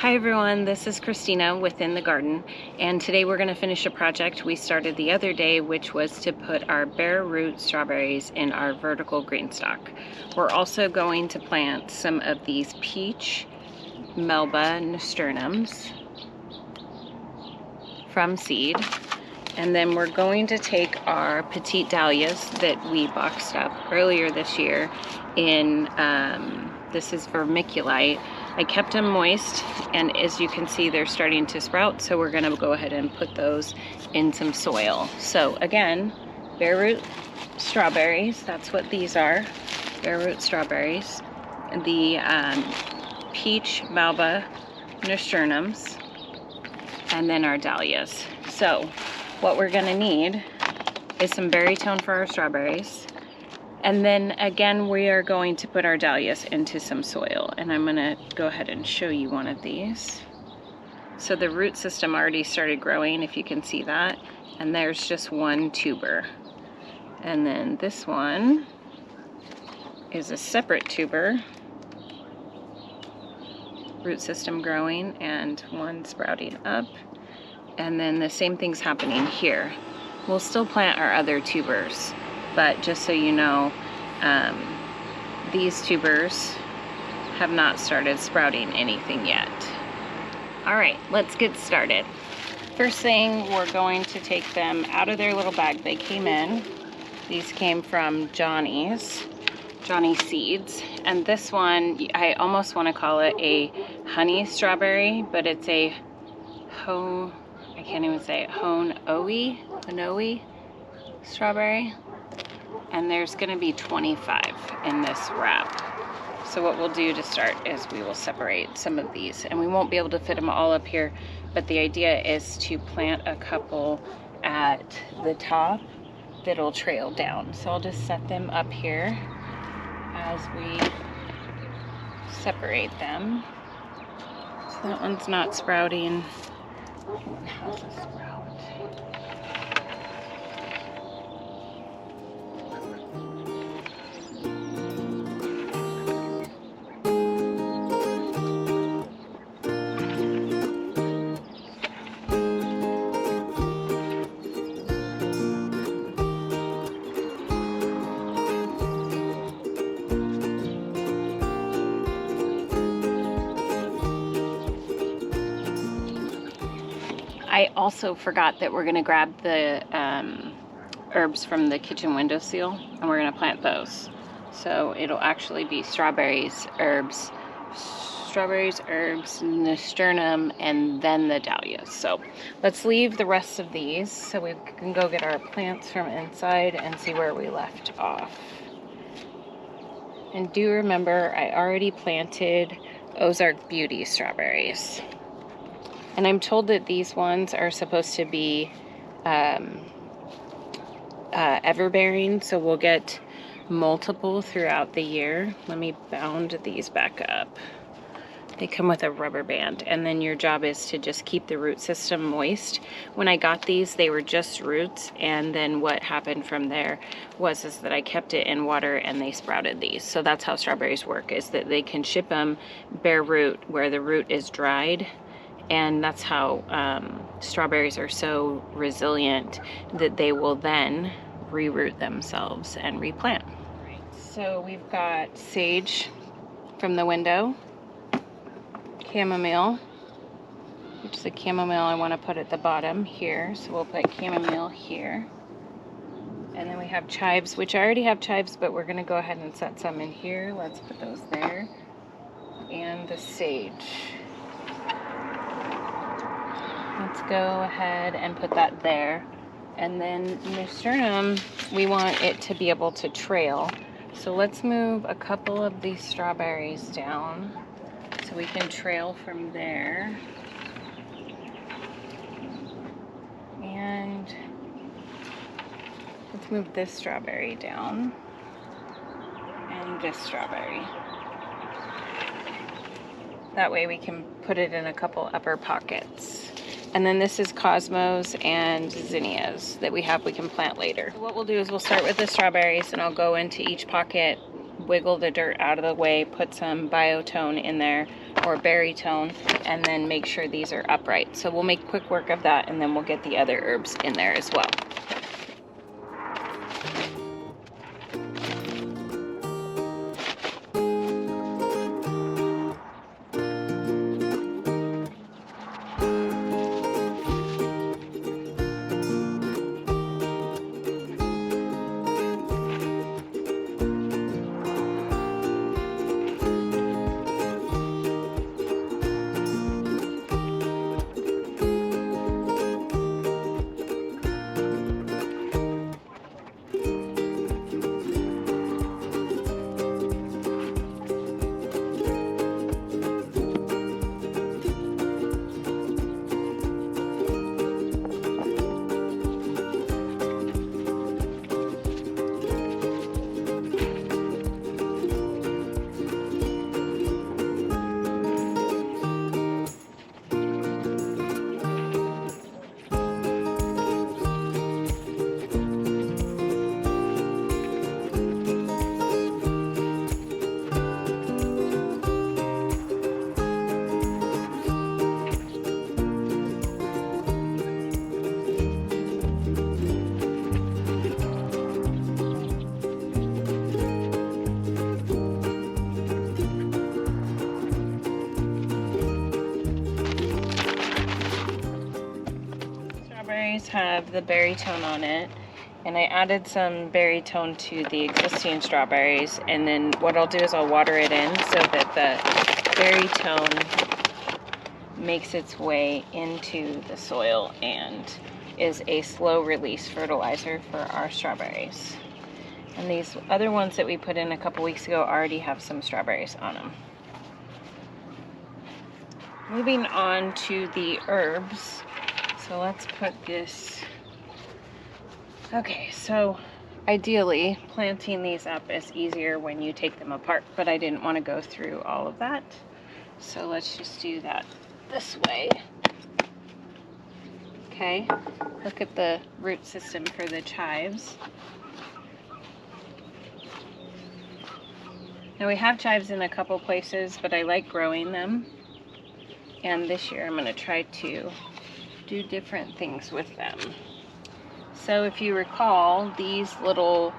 Hi everyone, this is Christina within the garden, and today we're going to finish a project we started the other day, which was to put our Bareroot strawberries in our vertical Greenstalk. We're also going to plant some of these peach Melba Nasturtiums from seed, and then we're going to take our petite Dahlias that we boxed up earlier this year in, this is vermiculite. I kept them moist, and as you can see, they're starting to sprout, so we're gonna go ahead and put those in some soil. So again, Bareroot strawberries, that's what these are, Bareroot strawberries. The peach Melba Nasturtiums, and then our Dahlias. So what we're gonna need is some berry tone for our strawberries. And then again, we are going to put our Dahlias into some soil, and I'm gonna go ahead and show you one of these. So the root system already started growing, if you can see that, and there's just one tuber. And then this one is a separate tuber, root system growing, and one sprouting up. And then the same thing's happening here. We'll still plant our other tubers, but just so you know, these tubers have not started sprouting anything yet. All right, let's get started. First thing, we're going to take them out of their little bag they came in. These came from Johnny Seeds. And this one, I almost want to call it a honey strawberry, but it's a I can't even say it, Honoe strawberry. And there's gonna be 25 in this wrap. So what we'll do to start is we will separate some of these, and we won't be able to fit them all up here, but the idea is to plant a couple at the top that'll trail down. So I'll just set them up here as we separate them. So that one's not sprouting. That one has a sprout. I also forgot that we're gonna grab the herbs from the kitchen windowsill, and we're gonna plant those. So it'll actually be strawberries, herbs, nasturtium, and then the dahlias. So let's leave the rest of these so we can go get our plants from inside and see where we left off. And do remember, I already planted Ozark Beauty strawberries. And I'm told that these ones are supposed to be everbearing, so we'll get multiple throughout the year. Let me bound these back up. They come with a rubber band, and then your job is to just keep the root system moist. When I got these, they were just roots, and then what happened from there was that I kept it in water and they sprouted these. So that's how strawberries work, is that they can ship them bare root where the root is dried. And that's how strawberries are so resilient, that they will then reroot themselves and replant. So we've got sage from the window, chamomile, which is the chamomile I want to put at the bottom here. So we'll put chamomile here. And then we have chives, which I already have chives, but we're going to go ahead and set some in here. Let's put those there. And the sage. Let's go ahead and put that there. And then nasturtium, we want it to be able to trail. So let's move a couple of these strawberries down so we can trail from there. And let's move this strawberry down. And this strawberry. That way we can put it in a couple upper pockets. And then this is cosmos and zinnias that we can plant later. What we'll do is we'll start with the strawberries, and I'll go into each pocket wiggle the dirt out of the way, put some biotone in there, or berrytone, and then make sure these are upright. So we'll make quick work of that, and then we'll get the other herbs in there as well. Have the berrytone on it, and I added some berrytone to the existing strawberries, and then what I'll do is I'll water it in so that the berrytone makes its way into the soil and is a slow release fertilizer for our strawberries. And these other ones that we put in a couple weeks ago already have some strawberries on them. Moving on to the herbs. So let's put this, okay, so ideally planting these up is easier when you take them apart, but I didn't want to go through all of that. So let's just do that this way. Okay, look at the root system for the chives. Now we have chives in a couple places, but I like growing them. And this year I'm going to try to do different things with them. So if you recall, these little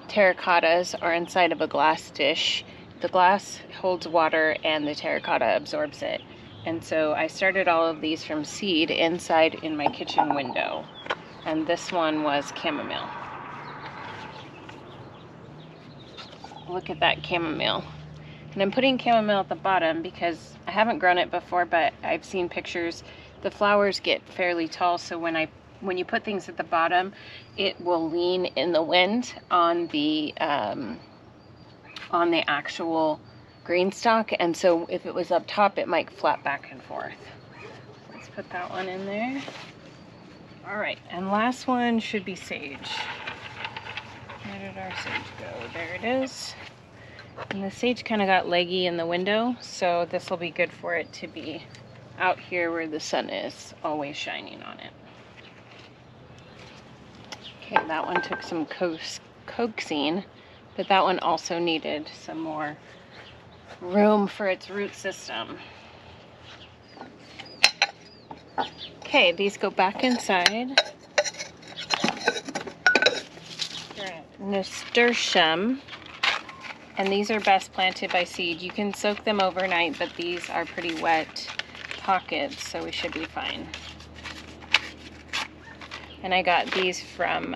terracottas are inside of a glass dish. The glass holds water and the terracotta absorbs it. And so I started all of these from seed inside in my kitchen window. And this one was chamomile. Look at that chamomile. And I'm putting chamomile at the bottom because I haven't grown it before, but I've seen pictures. The flowers get fairly tall, so when you put things at the bottom, it will lean in the wind on the actual Greenstalk, and so if it was up top, it might flap back and forth. Let's put that one in there. All right, and last one should be sage. Where did our sage go? There it is. And the sage kind of got leggy in the window, so this will be good for it to be out here where the sun is always shining on it. Okay, that one took some coaxing, but that one also needed some more room for its root system. Okay, these go back inside. Nasturtium. And these are best planted by seed. You can soak them overnight, but these are pretty wet pockets, so we should be fine. And I got these from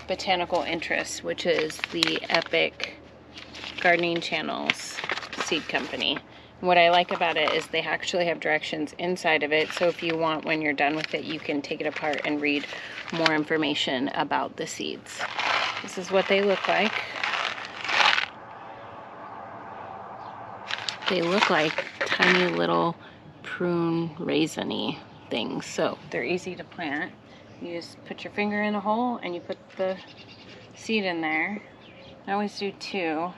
Botanical Interest, which is the Epic Gardening Channel's seed company. And what I like about it is they actually have directions inside of it, so if you want, when you're done with it, you can take it apart and read more information about the seeds. This is what they look like. They look like tiny little prune raisiny things, so they're easy to plant. You just put your finger in a hole and you put the seed in there. I always do 2.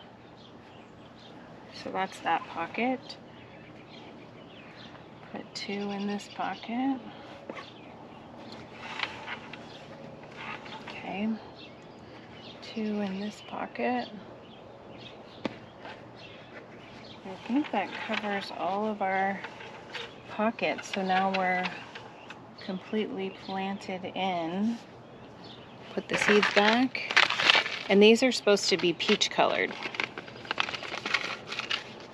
So that's that pocket. Put 2 in this pocket. Okay. 2 in this pocket. I think that covers all of our pockets. So now we're completely planted in. Put the seeds back. And these are supposed to be peach colored.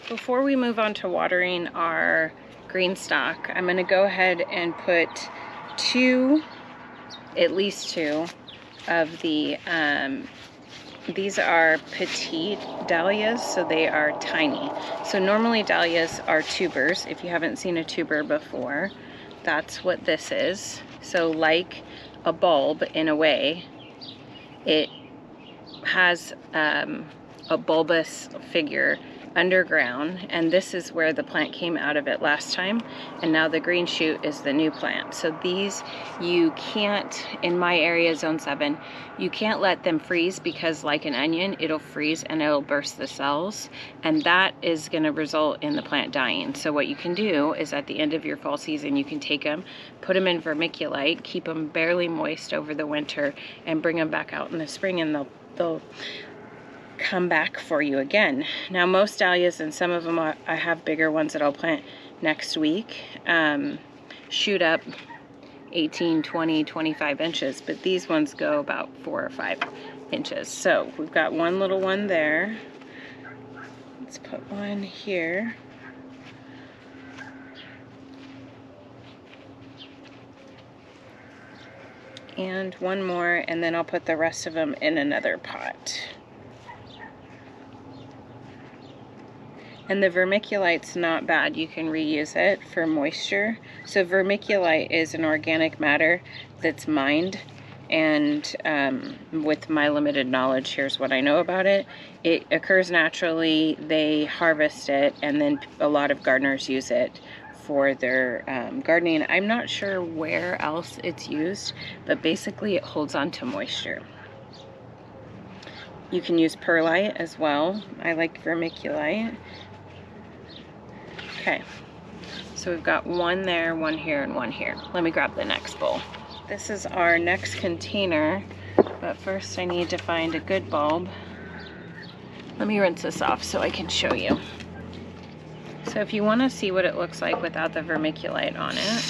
Before we move on to watering our Greenstalk, I'm gonna go ahead and put at least two of the, these are petite dahlias, so they are tiny. So normally dahlias are tubers. If you haven't seen a tuber before, that's what this is. So like a bulb in a way, it has a bulbous figure underground, and this is where the plant came out of it last time, and now the green shoot is the new plant. So these, you can't, in my area, zone 7, you can't let them freeze, because like an onion, it'll freeze and it'll burst the cells, and that is going to result in the plant dying. So what you can do is at the end of your fall season, you can take them, put them in vermiculite, keep them barely moist over the winter, and bring them back out in the spring, and they'll come back for you again. Now most dahlias, and some of them I have bigger ones that I'll plant next week, shoot up 18, 20, 25 inches, but these ones go about 4 or 5 inches. So we've got one little one there. Let's put one here. And one more, and then I'll put the rest of them in another pot. And the vermiculite's not bad. You can reuse it for moisture. So vermiculite is an organic matter that's mined, and with my limited knowledge, here's what I know about it. It occurs naturally, they harvest it, and then a lot of gardeners use it for their gardening. I'm not sure where else it's used, but basically it holds on to moisture. You can use perlite as well. I like vermiculite. Okay, so we've got one there, one here, and one here. Let me grab the next bowl. This is our next container, but first I need to find a good bulb. Let me rinse this off so I can show you. So if you want to see what it looks like without the vermiculite on it,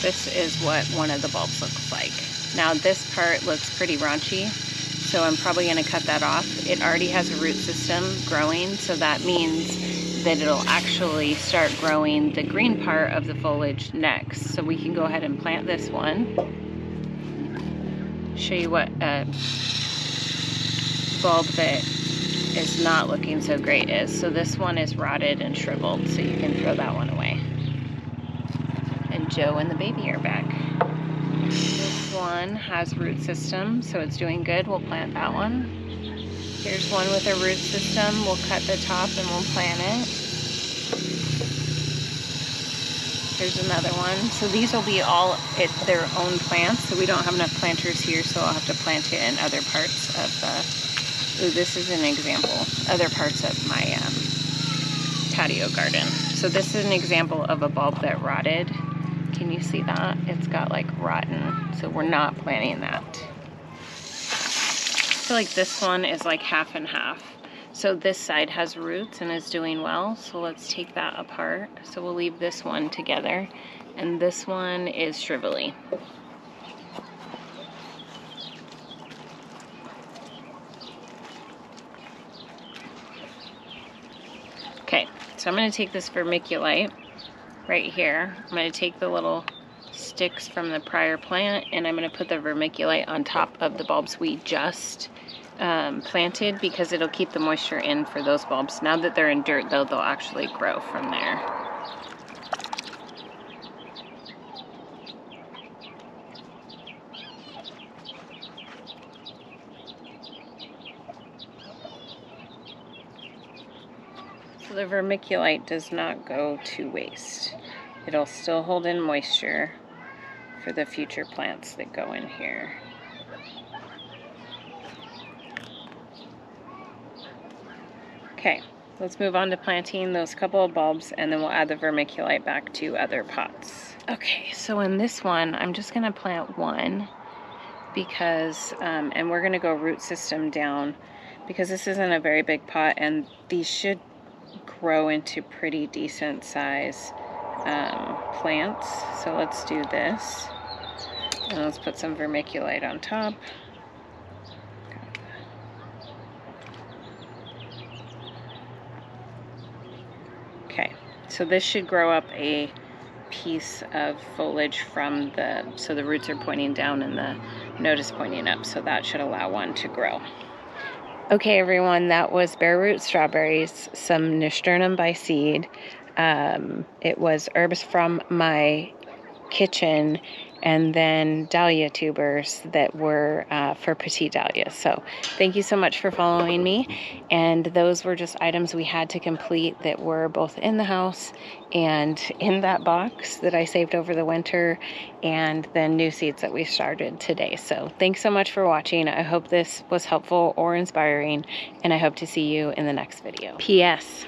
this is what one of the bulbs looks like. Now this part looks pretty raunchy, so I'm probably going to cut that off. It already has a root system growing, so that means that it'll actually start growing the green part of the foliage next. So we can go ahead and plant this one. Show you what a bulb that is not looking so great is. So this one is rotted and shriveled, so you can throw that one away. And Joe and the baby are back. This one has root system, so it's doing good. We'll plant that one. Here's one with a root system. We'll cut the top and we'll plant it. Here's another one. So these will be all their own plants, so we don't have enough planters here, so I'll have to plant it in other parts of the, ooh, this is an example, other parts of my patio garden. So this is an example of a bulb that rotted. Can you see that? It's got like rotten, so we're not planting that. I feel like this one is like half and half. So this side has roots and is doing well, so let's take that apart. So we'll leave this one together, and this one is shrivelly. Okay, so I'm going to take this vermiculite right here. I'm going to take the little sticks from the prior plant, and I'm going to put the vermiculite on top of the bulbs we just planted, because it'll keep the moisture in for those bulbs. Now that they're in dirt, though, they'll actually grow from there. So the vermiculite does not go to waste. It'll still hold in moisture for the future plants that go in here. Okay, let's move on to planting those couple of bulbs, and then we'll add the vermiculite back to other pots. Okay, so in this one, I'm just gonna plant one. because, and we're gonna go root system down because this isn't a very big pot, and these should grow into pretty decent size plants. So let's do this, and let's put some vermiculite on top. Okay, so this should grow up a piece of foliage from so the roots are pointing down and the node is pointing up, so that should allow one to grow. Okay, everyone, that was Bareroot strawberries, some Nasturtium by seed. It was herbs from my kitchen, and then dahlia tubers that were for petite dahlias. So thank you so much for following me. And those were just items we had to complete that were both in the house and in that box that I saved over the winter, and then new seeds that we started today. So thanks so much for watching. I hope this was helpful or inspiring, and I hope to see you in the next video. P.S.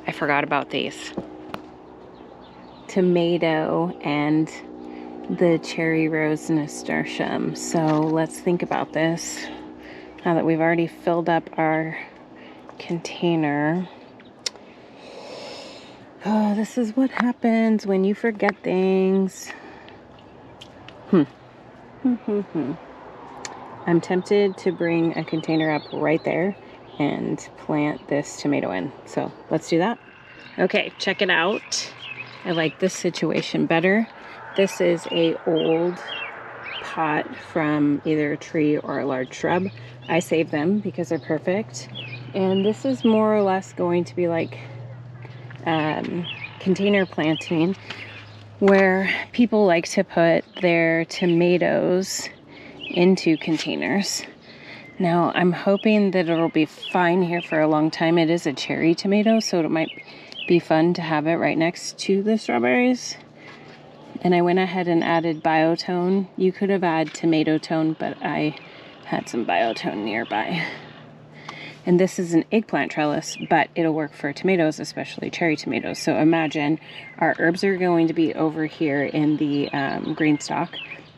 I forgot about these. Tomato and the cherry rose nasturtium. So let's think about this now that we've already filled up our container. Oh, this is what happens when you forget things. I'm tempted to bring a container up right there and plant this tomato in. So let's do that. Okay, check it out. I like this situation better. This is a old pot from either a tree or a large shrub. I saved them because they're perfect. And this is more or less going to be like container planting, where people like to put their tomatoes into containers. Now, I'm hoping that it'll be fine here for a long time. It is a cherry tomato, so it might be fun to have it right next to the strawberries. And I went ahead and added biotone. You could have added tomato tone, but I had some biotone nearby. And this is an eggplant trellis, but it'll work for tomatoes, especially cherry tomatoes. So imagine our herbs are going to be over here in the Greenstalk,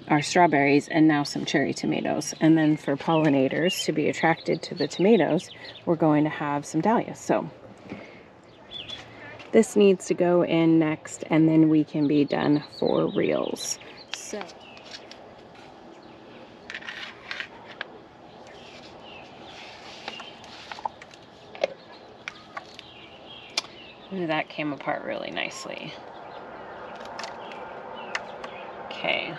our strawberries, and now some cherry tomatoes. And then for pollinators to be attracted to the tomatoes, we're going to have some dahlias. So this needs to go in next, and then we can be done for reals. So ooh, that came apart really nicely. Okay,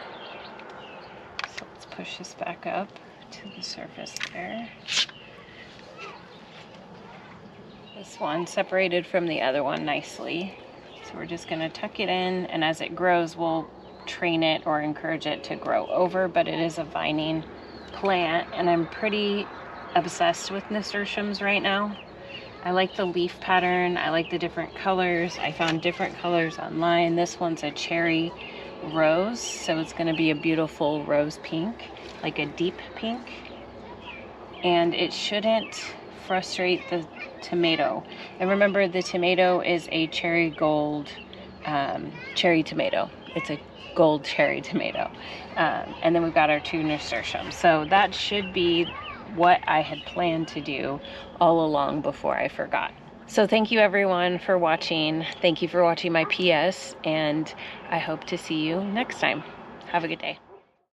so let's push this back up to the surface there. This one separated from the other one nicely. So we're just gonna tuck it in, and as it grows, we'll train it or encourage it to grow over, but it is a vining plant, and I'm pretty obsessed with nasturtiums right now. I like the leaf pattern, I like the different colors. I found different colors online. This one's a cherry rose, so it's gonna be a beautiful rose pink, like a deep pink. And it shouldn't frustrate the tomato. And remember, the tomato is a cherry gold cherry tomato. It's a gold cherry tomato. And then we've got our two nasturtiums. So that should be what I had planned to do all along before I forgot. So thank you everyone for watching. Thank you for watching my PS, and I hope to see you next time. Have a good day.